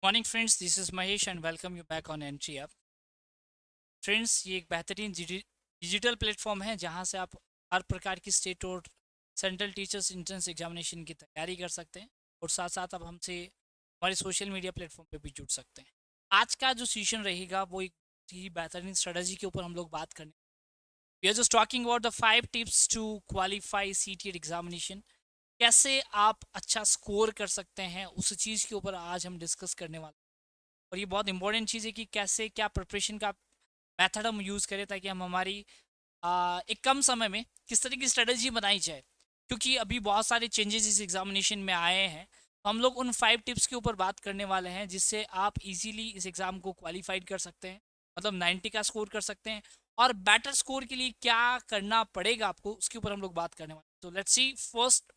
Morning friends, this is Mahesh and welcome you back on entry app. Friends, ये एक बेहतरीन digital platform है जहां से आप हर प्रकार की स्टेट और सेंट्रल टीचर्स एंट्रेंस एग्जामिनेशन की तैयारी कर सकते हैं और साथ साथ आप हमसे हमारे सोशल मीडिया प्लेटफॉर्म पे भी जुड़ सकते हैं। आज का जो सेशन रहेगा वो एक ही बेहतरीन स्ट्रेटजी के ऊपर हम लोग बात करने। We are just talking about the 5 tips to qualify CTET examination. कैसे आप अच्छा स्कोर कर सकते हैं, उस चीज़ के ऊपर आज हम डिस्कस करने वाले हैं। और ये बहुत इंपॉर्टेंट चीज़ है कि कैसे क्या प्रिपरेशन का मेथड हम यूज़ करें ताकि हम हमारी एक कम समय में किस तरह की स्ट्रेटजी बनाई जाए। क्योंकि अभी बहुत सारे चेंजेस इस एग्जामिनेशन में आए हैं, तो हम लोग उन 5 टिप्स के ऊपर बात करने वाले हैं जिससे आप इजीली इस एग्ज़ाम को क्वालिफाइड कर सकते हैं, मतलब 90 का स्कोर कर सकते हैं। और बेटर स्कोर के लिए क्या करना पड़ेगा आपको, उसके ऊपर हम लोग बात करने वाले हैं। तो let's see first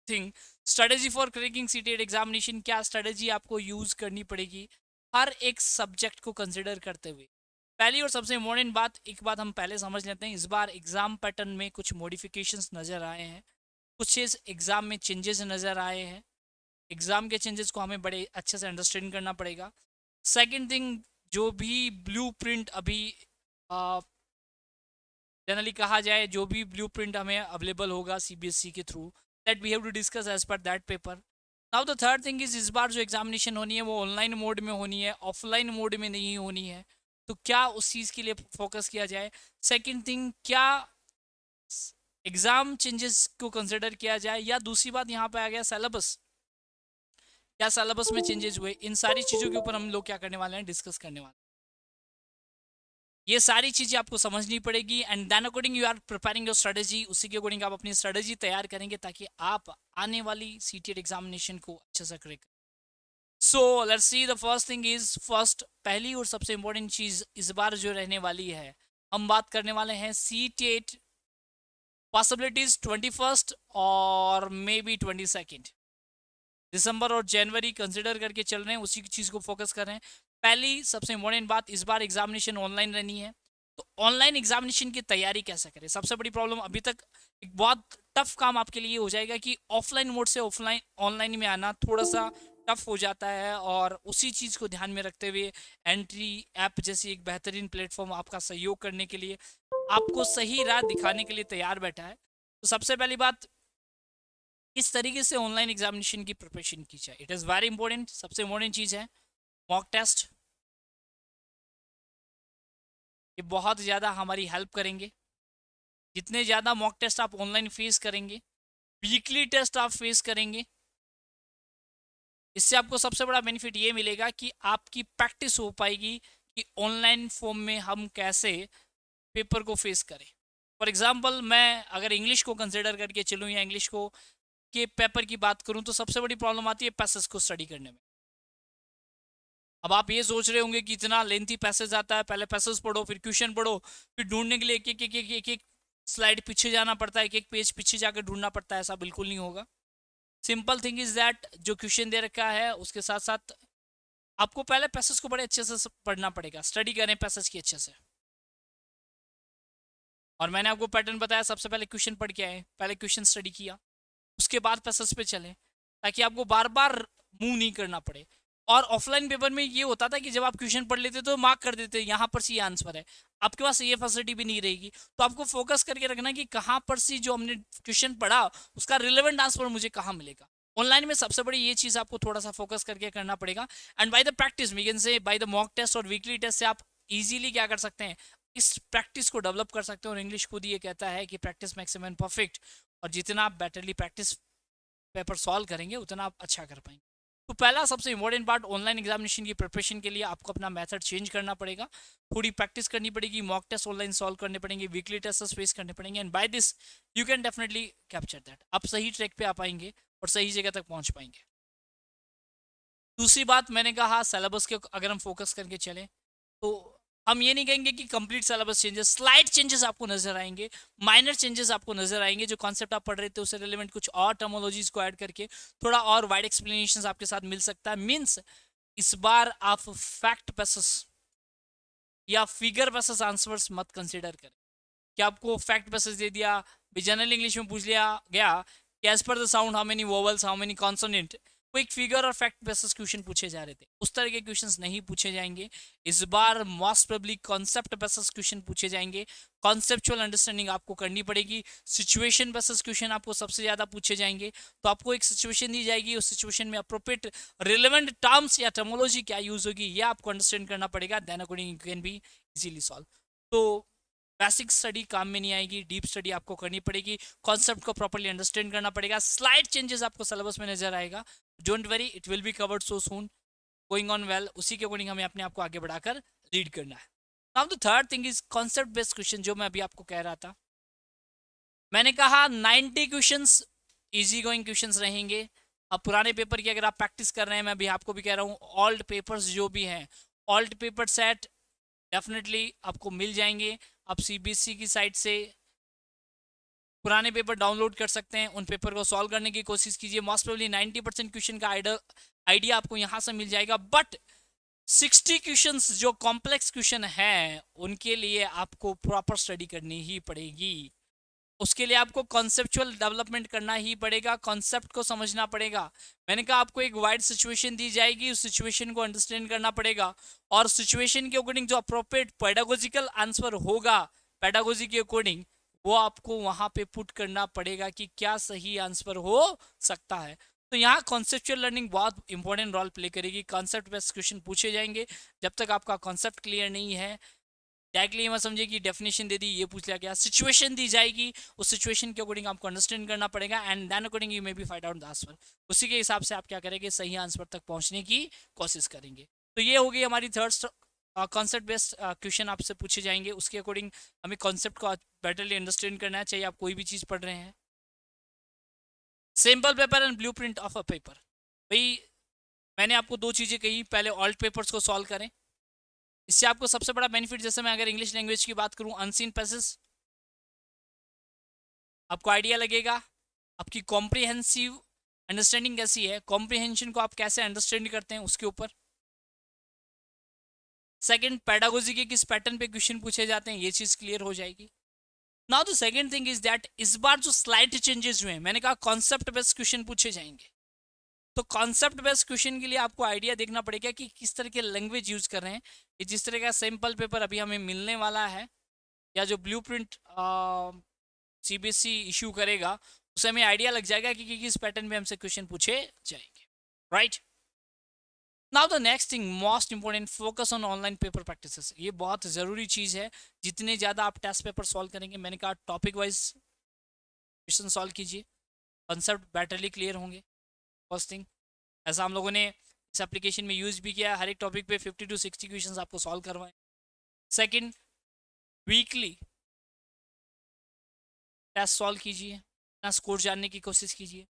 thing, strategy for cracking CTET examination. क्या स्ट्रेटेजी आपको यूज करनी पड़ेगी हर एक सब्जेक्ट को कंसिडर करते हुए। पहली और सबसे इम्पोर्टेंट बात, एक बात हम पहले समझ लेते हैं, इस बार एग्जाम पैटर्न में कुछ मॉडिफिकेशंस नज़र आए हैं, कुछ इस एग्ज़ाम में चेंजेस नज़र आए हैं। एग्ज़ाम के चेंजेस को हमें बड़े अच्छे से अंडरस्टैंड करना पड़ेगा। सेकंड थिंग, जो भी ब्लूप्रिंट अभी जनरली कहा जाए, जो भी ब्लूप्रिंट हमें अवेलेबल होगा सीबीएसई के through, that we have to discuss as per that paper. Now the third thing is, इस बार जो एग्जामिनेशन होनी है वो ऑनलाइन मोड में होनी है, ऑफलाइन मोड में नहीं होनी है। तो क्या उस चीज़ के लिए फोकस किया जाए। सेकंड थिंग, क्या एग्जाम चेंजेस को कंसिडर किया जाए, या दूसरी बात यहाँ पे आ गया सिलेबस, क्या सिलेबस में चेंजेस हुए। इन सारी चीज़ों के ऊपर हम लोग क्या करने वाले हैं, डिस्कस करने वाले हैं। ये सारी चीज़ें आपको समझनी पड़ेगी and then according you are preparing your strategy. उसी के अकॉर्डिंग आप अपनी स्ट्रेटेजी तैयार करेंगे ताकि आप आने वाली सीटीएट एग्जामिनेशन को अच्छे से क्रैक करें। So let's see, the first thing is, first पहली और सबसे इंपॉर्टेंट चीज़ इस बार जो रहने वाली है, हम बात करने वाले हैं सीटीएट पॉसिबिलिटीज 21 और मे बी 22 दिसंबर और जनवरी कंसिडर करके चल रहे हैं, उसी चीज़ को फोकस कर रहे हैं। पहली सबसे इंपॉर्टेंट बात, इस बार एग्जामिनेशन ऑनलाइन रहनी है। तो ऑनलाइन एग्जामिनेशन की तैयारी कैसे करें। सबसे बड़ी प्रॉब्लम अभी तक, एक बहुत टफ काम आपके लिए हो जाएगा कि ऑफलाइन मोड से ऑफलाइन ऑनलाइन में आना थोड़ा सा टफ हो जाता है। और उसी चीज़ को ध्यान में रखते हुए एंट्री ऐप जैसी एक बेहतरीन प्लेटफॉर्म आपका सहयोग करने के लिए, आपको सही राह दिखाने के लिए तैयार बैठा है। तो सबसे पहली बात, किस तरीके से ऑनलाइन एग्जामिनेशन की प्रिपरेशन की जाए, इट इज़ वेरी इंपॉर्टेंट। सबसे इंपॉर्टेंट चीज़ है मॉक टेस्ट। ये बहुत ज़्यादा हमारी हेल्प करेंगे। जितने ज़्यादा मॉक टेस्ट आप ऑनलाइन फेस करेंगे, वीकली टेस्ट आप फेस करेंगे, इससे आपको सबसे बड़ा बेनिफिट ये मिलेगा कि आपकी प्रैक्टिस हो पाएगी कि ऑनलाइन फॉर्म में हम कैसे पेपर को फेस करें। फॉर एग्जाम्पल, मैं अगर इंग्लिश को कंसिडर करके चलूँ या इंग्लिश को के पेपर की बात करूँ, तो सबसे बड़ी प्रॉब्लम आती है पैसेज को स्टडी करने में। अब आप ये सोच रहे होंगे कि इतना लेंथी पैसेज आता है, पहले पैसेज पढ़ो फिर क्वेश्चन पढ़ो, फिर ढूंढने के लिए एक एक स्लाइड पीछे जाना पड़ता है, एक एक पेज पीछे जाकर ढूंढना पड़ता है। ऐसा बिल्कुल नहीं होगा। सिंपल थिंग इज दैट, जो क्वेश्चन दे रखा है उसके साथ साथ आपको पहले पैसेज को बड़े अच्छे से पढ़ना पड़ेगा, स्टडी करें पैसेज की अच्छे से। और मैंने आपको पैटर्न बताया, सबसे पहले क्वेश्चन पढ़ के आए, पहले क्वेश्चन स्टडी किया, उसके बाद पैसेज पे चले, ताकि आपको बार बार मूव नहीं करना पड़े। और ऑफलाइन पेपर में ये होता था कि जब आप क्वेश्चन पढ़ लेते तो मार्क कर देते, यहाँ पर से ये आंसर है। आपके पास ये फैसिलिटी भी नहीं रहेगी। तो आपको फोकस करके रखना कि कहाँ पर से जो हमने क्वेश्चन पढ़ा उसका रिलेवेंट आंसर मुझे कहाँ मिलेगा। ऑनलाइन में सबसे बड़ी ये चीज़ आपको थोड़ा सा फोकस करके करना पड़ेगा। And by the practice, we can say by the mock test और वीकली टेस्ट से आप इजीली क्या कर सकते हैं, इस प्रैक्टिस को डेवलप कर सकते हैं। और इंग्लिश खुद ये कहता है कि प्रैक्टिस मैक्स मैन परफेक्ट। और जितना आप बेटरली प्रैक्टिस पेपर सॉल्व करेंगे उतना आप अच्छा कर पाएंगे। तो पहला सबसे इंपॉर्टेंट पार्ट, ऑनलाइन एग्जामिनेशन की प्रिपरेशन के लिए आपको अपना मेथड चेंज करना पड़ेगा। थोड़ी प्रैक्टिस करनी पड़ेगी, मॉक टेस्ट ऑनलाइन सॉल्व करने पड़ेंगे, वीकली टेस्ट फेस करने पड़ेंगे। And by this you can definitely capture that. आप सही ट्रैक पे आ पाएंगे और सही जगह तक पहुंच पाएंगे। दूसरी बात, मैंने कहा सिलेबस के अगर हम फोकस करके चलें, तो हम ये नहीं कहेंगे कि complete syllabus changes, slight changes आपको नजर आएंगे, माइनर चेंजेस आपको नजर आएंगे। जो कॉन्सेप्ट आप पढ़ रहे थे उससे रिलेवेंट कुछ और टर्मोलॉजीज को ऐड करके थोड़ा और वाइड एक्सप्लेनेशन आपके साथ मिल सकता है। मीन्स इस बार आप फैक्ट बेसिस या फिगर बेसिस आंसर्स मत कंसिडर करें कि आपको फैक्ट बेसिस दे दिया, जनरल इंग्लिश में पूछ लिया गया कि as per the sound how many vowels, how many consonant, quick figure और फैक्ट बेसिस क्वेश्चन पूछे जा रहे थे, उस तरह के क्वेश्चंस नहीं पूछे जाएंगे इस बार। Most probably concept basis question पूछे जाएंगे, कॉन्सेप्चुअल अंडरस्टैंडिंग आपको करनी पड़ेगी। सिचुएशन बेसिस क्वेश्चन आपको सबसे ज्यादा पूछे जाएंगे। तो आपको एक सिचुएशन दी जाएगी, उस सिचुएशन में अप्रोप्रिएट रिलेवेंट टर्म्स या टर्मोलॉजी क्या यूज होगी ये आपको अंडरस्टैंड करना पड़ेगा, then according you can be easily solve. तो बेसिक स्टडी काम में नहीं आएगी, डीप स्टडी आपको करनी पड़ेगी, कॉन्सेप्ट को प्रॉपर्ली अंडरस्टैंड करना पड़ेगा। स्लाइड चेंजेस आपको सिलेबस में नजर आएगा, don't worry, it will be covered so soon, going on well. उसी के अकॉर्डिंग हमें अपने आप को आगे बढ़ाकर रीड करना है। Now the third thing is concept based question, जो मैं अभी आपको कह रहा था। मैंने कहा 90 क्वेश्चंस इजी गोइंग क्वेश्चंस रहेंगे। अब पुराने पेपर की अगर आप प्रैक्टिस कर रहे हैं, मैं अभी आपको भी कह रहा हूँ, ओल्ड पेपर्स जो भी हैं, ओल्ड पेपर सेट डेफिनेटली आपको मिल जाएंगे। आप सीबीएसई की साइट से पुराने पेपर डाउनलोड कर सकते हैं, उन पेपर को सॉल्व करने की कोशिश कीजिए। मोस्ट प्रोबेबली 90% क्वेश्चन का आइडिया आपको यहाँ से मिल जाएगा, बट 60 क्वेश्चंस जो कॉम्प्लेक्स क्वेश्चन है उनके लिए आपको प्रॉपर स्टडी करनी ही पड़ेगी। उसके लिए आपको कॉन्सेप्चुअल डेवलपमेंट करना ही पड़ेगा, कॉन्सेप्ट को समझना पड़ेगा। मैंने कहा आपको एक वाइड सिचुएशन दी जाएगी, उस सिचुएशन को अंडरस्टैंड करना पड़ेगा, और सिचुएशन के अकॉर्डिंग जो अप्रोप्रिएट पेडागोजिकल आंसर होगा, पेडागोजी के अकॉर्डिंग वो आपको वहां पे पुट करना पड़ेगा कि क्या सही आंसर हो सकता है। तो यहाँ कॉन्सेप्चुअल लर्निंग बहुत इंपॉर्टेंट रोल प्ले करेगी। कॉन्सेप्ट बेस्ड क्वेश्चन पूछे जाएंगे, जब तक आपका कॉन्सेप्ट क्लियर नहीं है डायरेक्टली मत समझिए कि डेफिनेशन दे दी ये पूछ लिया गया, सिचुएशन दी जाएगी, उस सिचुएशन के अकॉर्डिंग आपको अंडरस्टैंड करना पड़ेगा, and then according you may be find out the answer. उसी के हिसाब से आप क्या करेंगे, सही आंसर तक पहुंचने की कोशिश करेंगे। तो ये हो गई हमारी थर्ड कॉन्सेप्ट बेस्ड क्वेश्चन आपसे पूछे जाएंगे, उसके अकॉर्डिंग हमें कॉन्सेप्ट को बेटरली अंडरस्टैंड करना है, चाहिए आप कोई भी चीज़ पढ़ रहे हैं। Sample paper and blue print of a paper, भाई मैंने आपको दो चीज़ें कही, पहले ऑल्ट पेपर्स को सॉल्व करें, इससे आपको सबसे बड़ा बेनिफिट, जैसे मैं अगर इंग्लिश लैंग्वेज की बात करूं, अनसीन पैसेज, आपको आइडिया लगेगा आपकी कॉम्प्रिहेंसिव अंडरस्टैंडिंग कैसी है, कॉम्प्रिहेंशन को आप कैसे अंडरस्टैंड करते हैं उसके ऊपर। सेकंड, पेडागोजी के किस पैटर्न पे क्वेश्चन पूछे जाते हैं, ये चीज क्लियर हो जाएगी। Now the second thing is that इस बार जो स्लाइड चेंजेस हुए हैं, मैंने कहा कॉन्सेप्ट बेस्ड क्वेश्चन पूछे जाएंगे, तो कॉन्सेप्ट बेस्ड क्वेश्चन के लिए आपको आइडिया देखना पड़ेगा कि किस तरह के लैंग्वेज यूज कर रहे हैं। कि जिस तरह का सैम्पल पेपर अभी हमें मिलने वाला है, या जो ब्लू प्रिंट सीबीएसई इशू करेगा, उससे हमें आइडिया लग जाएगा कि किस पैटर्न में हमसे क्वेश्चन पूछे जाएंगे, right. Now the next thing most important, focus on online paper practices. ये बहुत ज़रूरी चीज़ है, जितने ज़्यादा आप टेस्ट पेपर सॉल्व करेंगे, मैंने कहा टॉपिक वाइज क्वेश्चन सॉल्व कीजिए, कंसेप्ट बेटरली क्लियर होंगे। फर्स्ट थिंग, ऐसा हम लोगों ने इस एप्लीकेशन में यूज भी किया, हर एक टॉपिक पे 50 to 60 क्वेश्चंस आपको सॉल्व करवाएं। सेकंड, वीकली टेस्ट सॉल्व कीजिए, अपना स्कोर जानने की कोशिश कीजिए,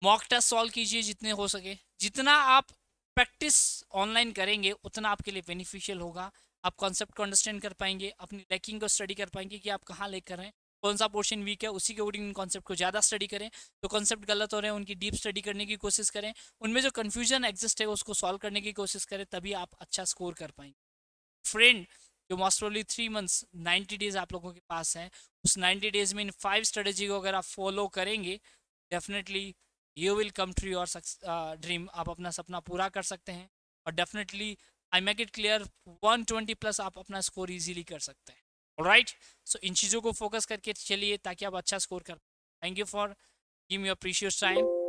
मॉक टेस्ट सॉल्व कीजिए जितने हो सके। जितना आप प्रैक्टिस ऑनलाइन करेंगे उतना आपके लिए बेनिफिशियल होगा, आप कॉन्सेप्ट को अंडरस्टैंड कर पाएंगे, अपनी लैकिंग को स्टडी कर पाएंगे कि आप कहाँ लेकर हैं, कौन सा पोर्शन वीक है, उसी के अकॉर्डिंग कॉन्सेप्ट को ज़्यादा स्टडी करें। तो कॉन्सेप्ट गलत हो रहे हैं उनकी डीप स्टडी करने की कोशिश करें, उनमें जो कन्फ्यूजन एग्जिस्ट है उसको सॉल्व करने की कोशिश करें, तभी आप अच्छा स्कोर कर पाएंगे। फ्रेंड, जो मोस्ट प्रोबेबली 3 मंथ्स 90 डेज आप लोगों के पास हैं, उस 90 डेज में इन 5 स्ट्रेटेजी को अगर आप फॉलो करेंगे, definitely you will come to your dream, आप अपना सपना पूरा कर सकते हैं, और definitely I make it clear 120 plus आप अपना स्कोर इजीली कर सकते हैं। ऑलराइट, सो इन चीज़ों को फोकस करके चलिए ताकि आप अच्छा स्कोर कर। Thank you for give your precious time.